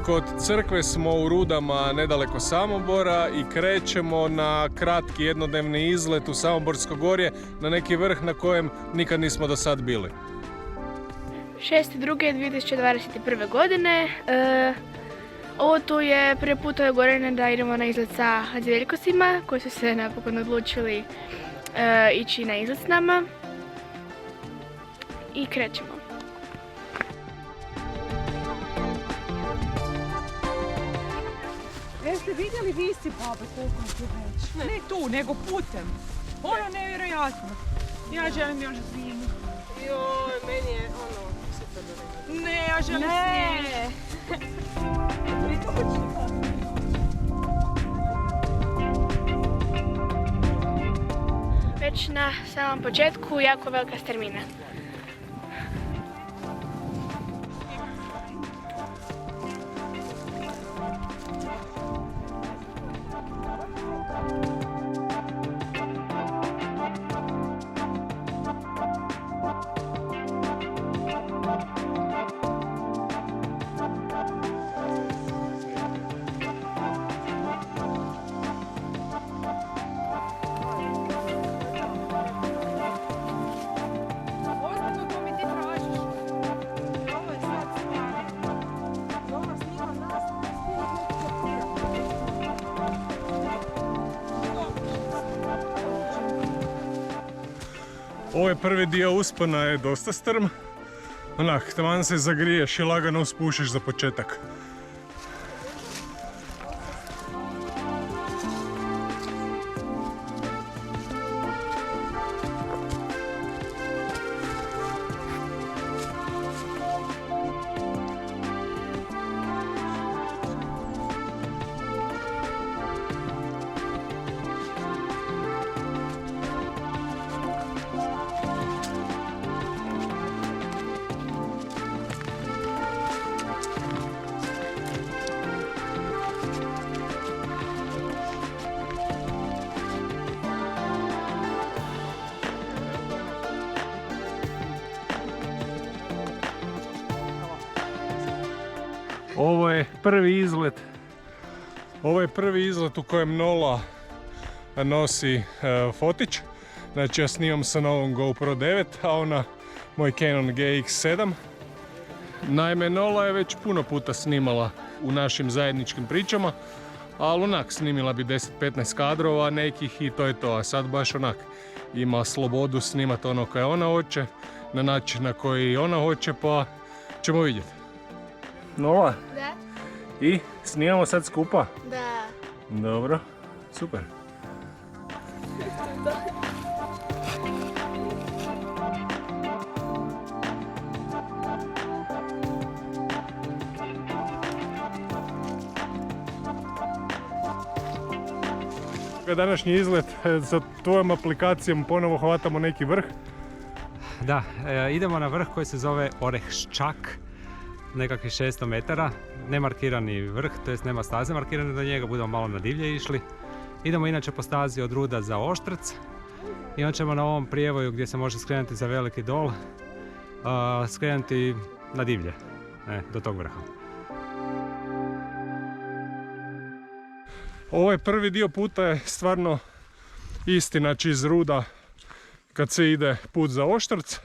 Kod crkve smo u Rudama nedaleko Samobora i krećemo na kratki jednodnevni izlet u Samoborsko gorje na neki vrh na kojem nikad nismo do sad bili. 6.2.2021. godine. Ovo tu je prvi put ove godine da idemo na izlet sa Hadživeljkosima koji su se napokon odlučili ići na izlet s nama. I krećemo. Jeste vidjeli visi baba koliko je tu već? Ne tu, nego putem. Ono nevjerojatno. Ja želim još zimu. Joj, meni je ono super dobro. Ne, ja želim snijeg. Već na samom početku jako velika strmina. Ovaj prvi dio uspona je dosta strm. Onak, taman se zagriješ i lagano uspušiš za početak. Ovo je prvi izlet u kojem Nola nosi fotić. Znači ja snimam sa novom GoPro 9, a ona moj Canon GX7. Naime, Nola je već puno puta snimala u našim zajedničkim pričama, ali onak snimila bi 10-15 kadrova nekih i to je to. A sad baš onak ima slobodu snimati ono koje ona hoće, na način na koji ona hoće, pa ćemo vidjeti. Nola? Da? I snimamo sad skupa? Da. Dobro, super. Današnji izlet sa tvojom aplikacijom ponovo hvatamo neki vrh. Da, idemo na vrh koji se zove Orehščak, nekakvih 600 metara, nemarkirani vrh, to jest nema staze markirane do njega, budemo malo na divlje išli. Idemo inače po stazi od Ruda za Oštrc i onda ćemo na ovom prijevoju gdje se može skrenuti za Veliki Dol, skrenuti na divlje, do tog vrha. Ovaj prvi dio puta je stvarno isti, znači iz Ruda kad se ide put za Oštrc.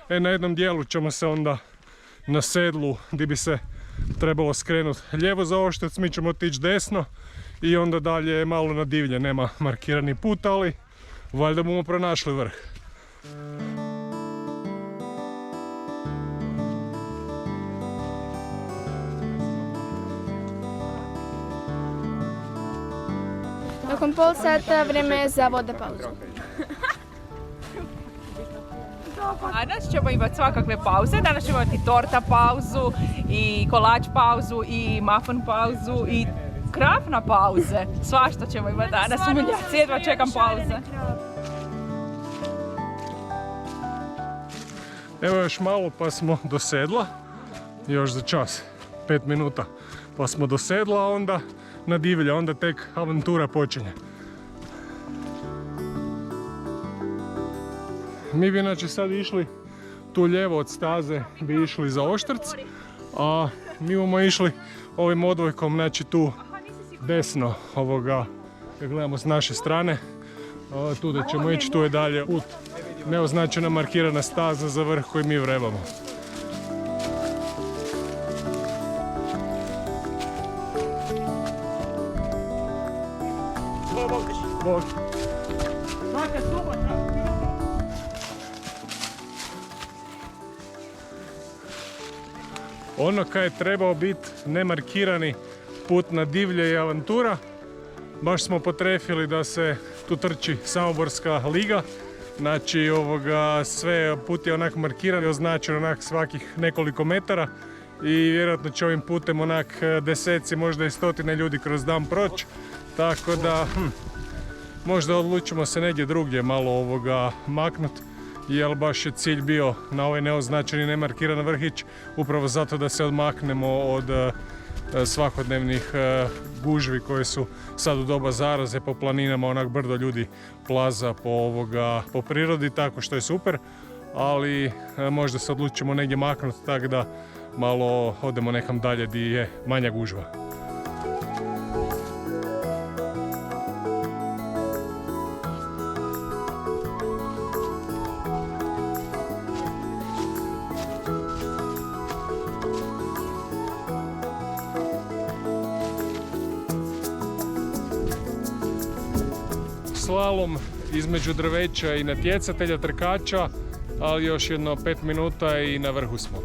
Na jednom dijelu ćemo se onda na sedlu gdje bi se trebalo skrenuti lijevo za Oštrc, mi ćemo otići desno i onda dalje malo na divlje, nema markirani put, ali valjda bomo pronašli vrh. Nakon pol sata vrijeme je za voda pauzu. Danas ćemo imati svakakve pauze, danas ćemo imati torta pauzu i kolač pauzu i muffin pauzu i krafna pauze. Svašta ćemo imati danas, ja jedva čekam pauze. Evo još malo pa smo do sedla, još za čas, 5 minuta pa smo do sedla, a onda na divlje, onda tek avantura počinje. Mi bi inače sad išli tu lijevo od staze, bi išli za Oštrc, a mi bomo išli ovim odvojkom, znači tu desno ovoga, kad gledamo s naše strane, tu da ćemo ići, tu je dalje put, neoznačena markirana staza za vrh koji mi vrebamo. Bog. Ono kad je trebao biti nemarkirani put na divlje i avantura, baš smo potrefili da se tu trči Samoborska liga. Znači sve put je onak markiran i označen onak svakih nekoliko metara i vjerojatno će ovim putem onak deseci, možda i stotine ljudi kroz dan proći. Tako da možda odlučimo se negdje drugdje malo maknut, jer baš je cilj bio na ovaj neoznačeni nemarkiran vrhić upravo zato da se odmaknemo od svakodnevnih gužvi koje su sad u doba zaraze po planinama, onak brdo ljudi plaza po prirodi, tako što je super, ali možda se odlučimo negdje maknuti tako da malo odemo nekam dalje gdje je manja gužva. Slalom između drveća i natjecatelja trkača, ali još jedno 5 minuta i na vrhu smo.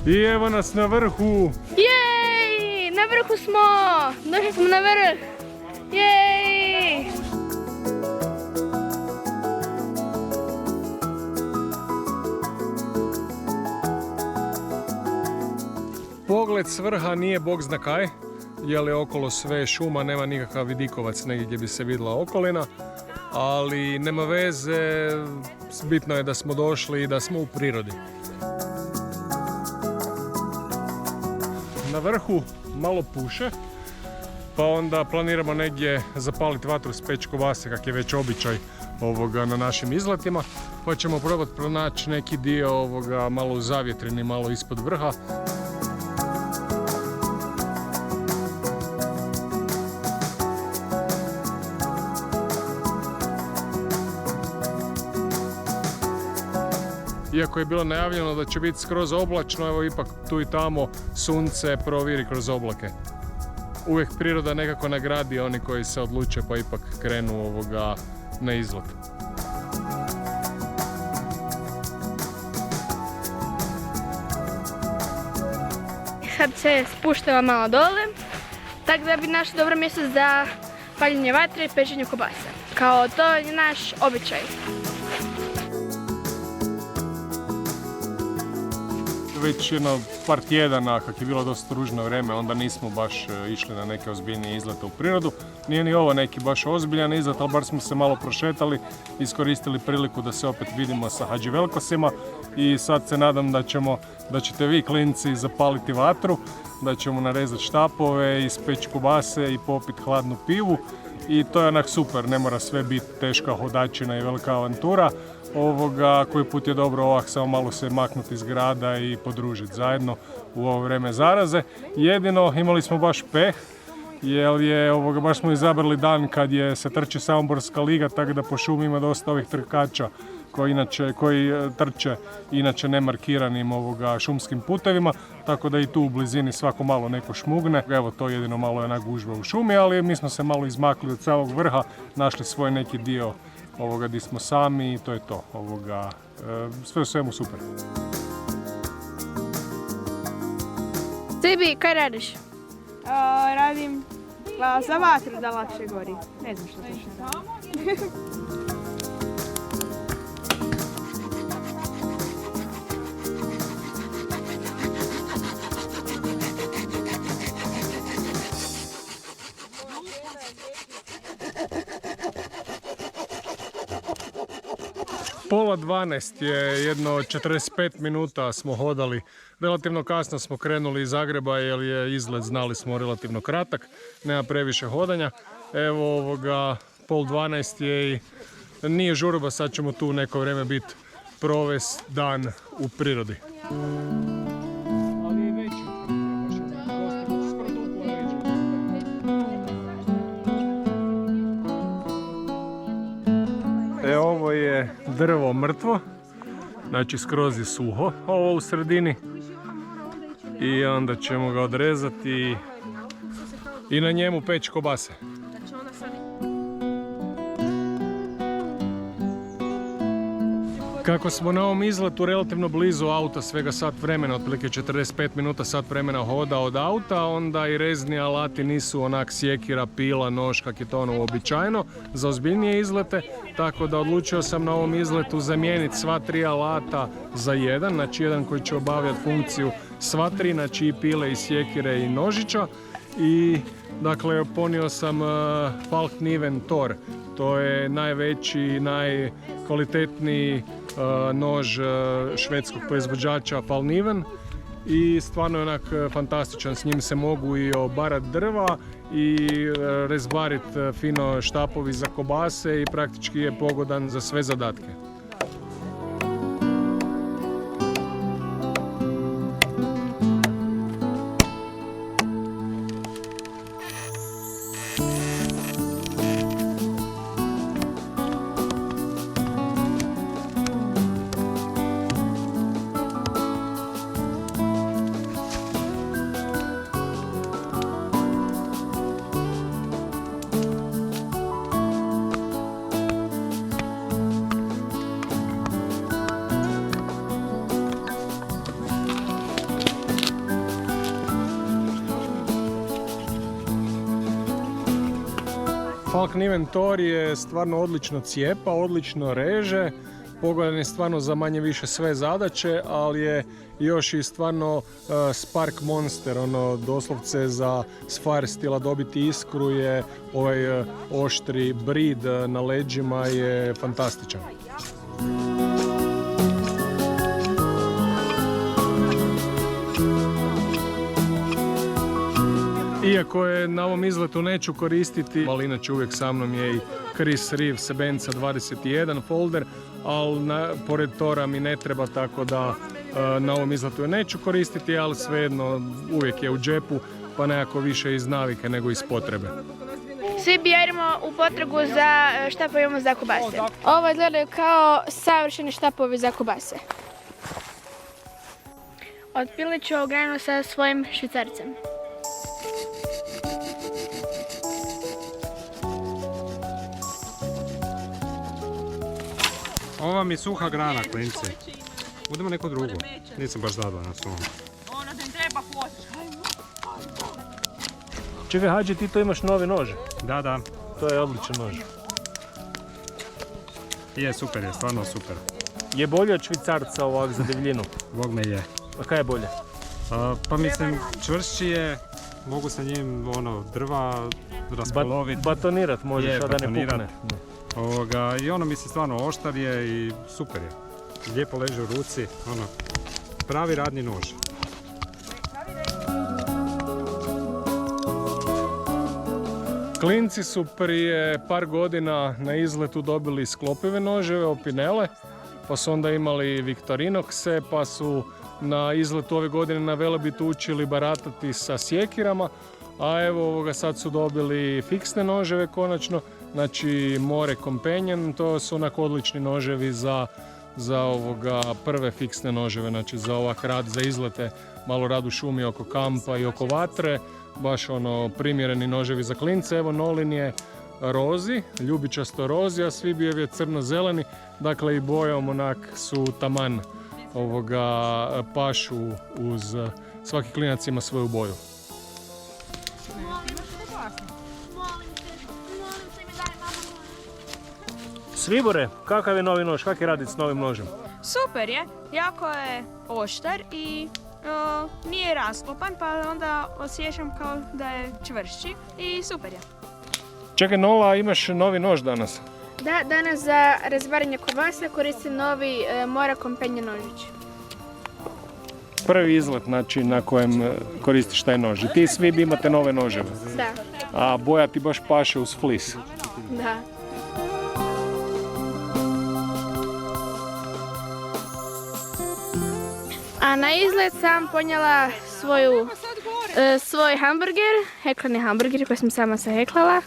I evo nas na vrhu! Jej! Na vrhu smo! Došli smo na vrh! Jej! Pogled s vrha nije bog zna kaj, jer je okolo sve šuma, nema nikakav vidikovac negdje gdje bi se vidjela okolina, ali nema veze, bitno je da smo došli i da smo u prirodi. Na vrhu malo puše, pa onda planiramo negdje zapaliti vatru, speći kobase, kak je već običaj na našim izletima, pa ćemo probati pronaći neki dio malo u zavjetrini, malo ispod vrha. Iako je bilo najavljeno da će biti skroz oblačno, evo ipak tu i tamo sunce proviri kroz oblake. Uvijek priroda nekako nagradi oni koji se odluče pa ipak krenu na izlet. Sad se spuštava malo dole, tako da bi našli dobro mjesto za paljenje vatre i pečenje kobasa. Kao to je naš običaj. Već jedno par tjedana, kak je bilo dosta ružno vrijeme, onda nismo baš išli na neke ozbiljnije izlete u prirodu. Nije ni ovo neki baš ozbiljan izlet, ali bar smo se malo prošetali, iskoristili priliku da se opet vidimo sa Hadživelkosima i sad se nadam da ćete vi klinci zapaliti vatru, da ćemo narezati štapove, ispeći kobase i popiti hladnu pivu i to je onak super, ne mora sve biti teška hodačina i velika avantura. Koji put je dobro ovak samo malo se maknuti iz grada i podružiti zajedno u ovo vrijeme zaraze. Jedino imali smo baš peh, jer je baš smo izabrali dan kad se trči Samoborska liga, tako da po šumi ima dosta ovih trkača koji trče inače nemarkiranim šumskim putevima, tako da i tu u blizini svako malo neko šmugne. Evo to jedino malo je ona gužva u šumi, ali mi smo se malo izmakli od samog vrha, našli svoj neki dio gdje smo sami i to je to. Sve u svemu super. Sebi, kaj radiš? Radim za vatru da lakše gori. Ne znam što točno radim. Pola 12 je jedno 45 minuta smo hodali. Relativno kasno smo krenuli iz Zagreba jer je izlet, znali smo, relativno kratak. Nema previše hodanja. Evo pol 12 je i nije žurba, sad ćemo tu neko vrijeme biti provest dan u prirodi. drvo mrtvo, znači skroz je suho ovo u sredini i onda ćemo ga odrezati i na njemu peći kobase. Kako smo na ovom izletu relativno blizu auta, svega sat vremena, otprilike 45 minuta, sat vremena hoda od auta, onda i rezni alati nisu onak sjekira, pila, nož, kak je to ono uobičajeno za ozbiljnije izlete, tako da odlučio sam na ovom izletu zamijeniti sva 3 alata za jedan, znači jedan koji će obavljati funkciju sva 3, znači i pile, i sjekire, i nožića. I dakle ponio sam Falkniven Tor, to je najveći, najkvalitetniji nož švedskog proizvođača Falkniven i stvarno je onak fantastičan, s njim se mogu i obarat drva i rezbarit fino štapovi za kobase i praktički je pogodan za sve zadatke. Falkniven Tor je stvarno odlično cijepa, odlično reže, pogodan je stvarno za manje više sve zadaće, ali je još i stvarno Spark Monster, ono doslovce za s Firestila dobiti iskru je ovaj oštri brid na leđima je fantastičan. Iako je na ovom izletu neću koristiti, ali inače uvijek sa mnom je i Chris Reeve Sebenza 21 folder, ali pored Tora mi ne treba, tako da na ovom izletu je neću koristiti, ali svejedno uvijek je u džepu, pa nekako više iz navike nego iz potrebe. Svi bijerimo u potragu za štapovima za kobase. Ovo izgledaju kao savršeni štapovi za kobase. Otpilit ću ovu granu sa svojim švicarcem. Ova mi je suha grana, klinci. Budemo neku drugu. Nisam baš zadovoljan s ovom. Ono da im treba potiš. Čekaj, Hadži, ti to imaš novi nož? Da, da. To je odličan nož. Je, super je, stvarno super. Je bolje od švicarca ovak za divljinu? Bog me je. A kaj je bolje? Pa mislim, čvršći je, mogu sa njim drva raspoloviti. Batonirat možeš, Je, a da ne pukne. I ono mi se stvarno oštar je i super je. Lijepo leži u ruci, pravi radni nož. Klinci su prije par godina na izletu dobili sklopive noževe, opinele, pa su onda imali Victorinoxe, pa su na izletu ove godine na Velebitu učili baratati sa sjekirama, a evo sad su dobili fiksne noževe konačno, znači More Companion, to su onako odlični noževi za prve fiksne noževe, znači za ovak rad, za izlete, malo rad u šumi oko kampa i oko vatre, baš primjereni noževi za klince. Evo Nolin je rozi, ljubičasto rozi, a Svibijev je crno-zeleni, dakle i bojom onak su taman pašu uz, svaki klinac ima svoju boju. Svibore, kakav je novi nož, kak je raditi s novim nožem? Super je, jako je oštar i nije rasklopan, pa onda osjećam kao da je čvršći i super je. Čekaj Nola, imaš novi nož danas? Da, danas za razvaranje kobasa koristim novi More Companion nožić. Prvi izlet, znači, na kojem koristiš taj nož. I ti svi imate nove noževe. Da. A boja ti baš paše uz flis. Da. A na izlet sam ponijela svoj hamburger, heklani hamburger koji sam sama saheklala.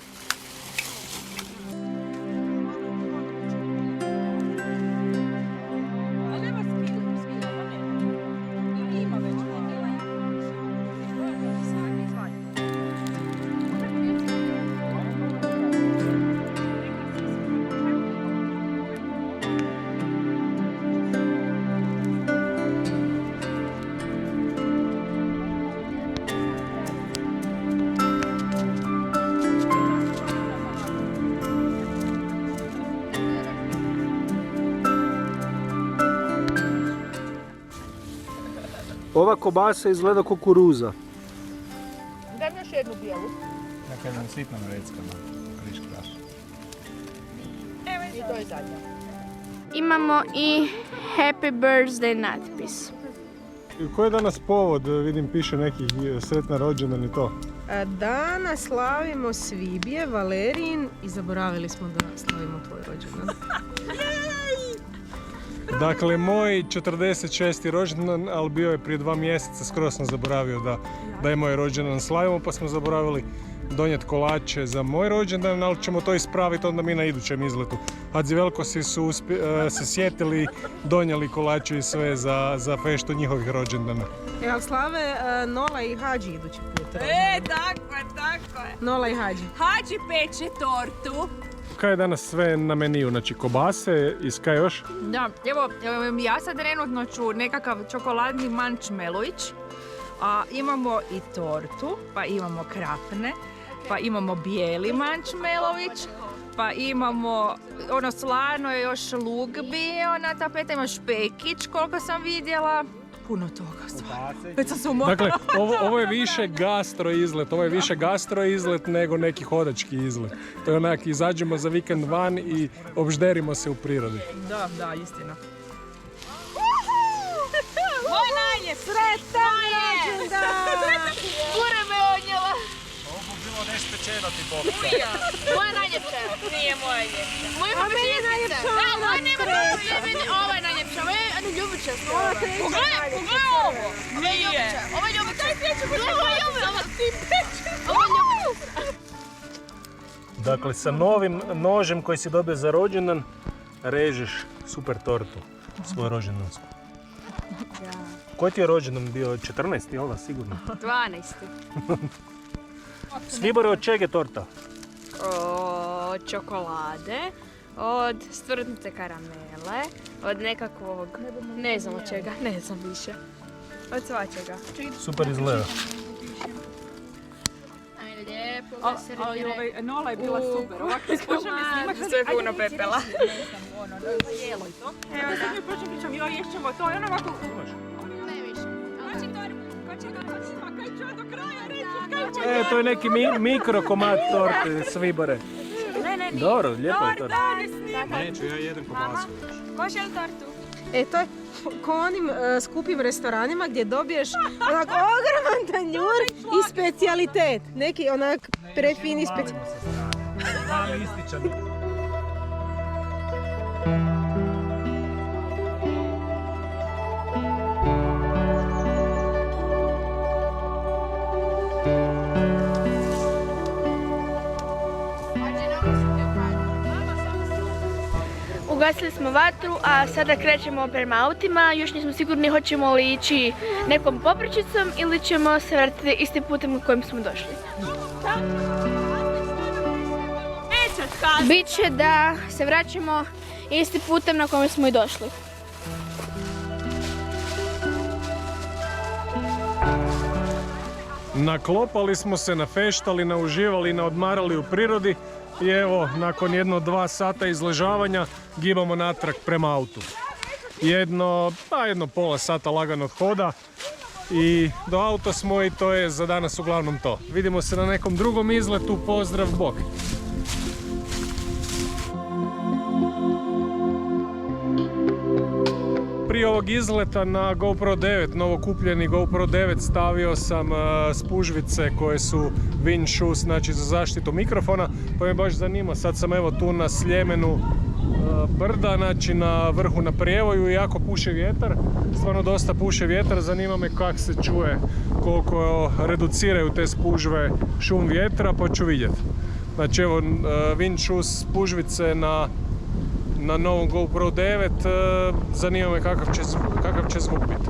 Ova kobasa izgleda kukuruza. Daj mi još jednu bijelu. Neka nam sitnom reckama, kriš kraš. I to je zadnja. Imamo i Happy Birthday natpis. Koji je danas povod? Vidim piše neki sretna rođendan i to. Danas slavimo svibje, Valerijin i zaboravili smo da slavimo tvoj rođendan. Dakle, moj 46. rođendan, ali bio je prije 2 mjeseca, skoro sam zaboravio da je moj rođendan slavimo, pa smo zaboravili donijeti kolače za moj rođendan, ali ćemo to ispraviti onda mi na idućem izletu. Hadzi Velkosi su se sjetili, donijeli kolače i sve za feštu njihovih rođendana. Jel slave Nola i Hadži idući put? Tako je. Nola i Hadži. Hadži peče tortu. Kaj je danas sve na meniju? Znači kobase i kaj još? Da, evo, ja sad trenutno ću nekakav čokoladni mančmelović. A imamo i tortu, pa imamo krapne, pa imamo bijeli mančmelović, pa imamo ono slano je još lug bio na tapeta, ima špekić koliko sam vidjela. Puno toga stvarno. Već sam se umorila. Dakle, ovo je više gastro izlet, nego neki hodački izlet. To je onak, izađemo za vikend van i obžderimo se u prirodi. Da, istina. Moj najljepši! Sretan rođendan! Ura me odnjela. Ovo bi bilo nešto pečeno ti Bog. Moja najljepša. Nije moja ljepša. Moja meni je najljepša Da, ona moja nema treća. ova je najljepša. Ovo je ljubiča. Ova treća Pogledaj ovo. Ovo je ljubiča. Ovo je ljubiča. Ovo je ljubiča. Ovo je ljubiča. Dakle, sa novim nožem koji si dobio za rođendan, režeš super tortu, svoju rođendansku. Koji ti je rođendan bio? 14. ova sigurno? 12. Svibore, od čega je torta? Od čokolade, od stvrdnute karamele, od nekakvog, ne znam od čega, ne znam više. Od svačega. Super izgleda. Lijepo, Ali Nola je bila super. Ovako možem li snimak? Sve je puno pepela. Jelo i to. Evo sad mi počnem pričam, joj ješćemo to i ono ovako... To je neki mikro komad torte, Svibore. Ne. Dobro, lijepo je torta. Neću, ja jedem kobasu. Ko želi tortu? To je ko onim skupim restoranima gdje dobiješ onak ogroman tanjur i specijalitet. Neki onak prefini specijalitet. Mali ističani. Ugasili smo vatru, a sada krećemo prema autima. Još nismo sigurni hoćemo li ići nekom poprečicom ili ćemo se vratiti istim putem u kojem smo došli. Biće da se vraćamo istim putem na kojem smo i došli. Naklopali smo se, nafeštali, nauživali, naodmarali u prirodi i evo, nakon 1-2 sata izležavanja gibamo natrag prema autu. Jedno pola sata laganog hoda i do auta smo i to je za danas uglavnom to. Vidimo se na nekom drugom izletu, pozdrav, bok! Prije ovog izleta na GoPro 9, novokupljeni GoPro 9, stavio sam spužvice koje su wind shoes, znači za zaštitu mikrofona, pa me baš zanima, sad sam evo tu na Sljemenu brda, znači na vrhu na prijevoju i jako puše vjetar, stvarno dosta puše vjetar, zanima me kako se čuje, koliko reduciraju te spužve šum vjetra, pa ću vidjeti. Znači evo wind shoes spužvice na novom GoPro 9, zanima me kakav će zvuk biti.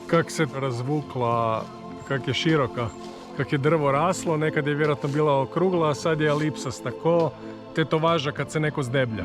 Kak se razvukla kak je široka. Kak je drvo raslo, nekad je vjerojatno bila okrugla, a sad je elipsasta, ko tetovaža kad se neko zdeblja.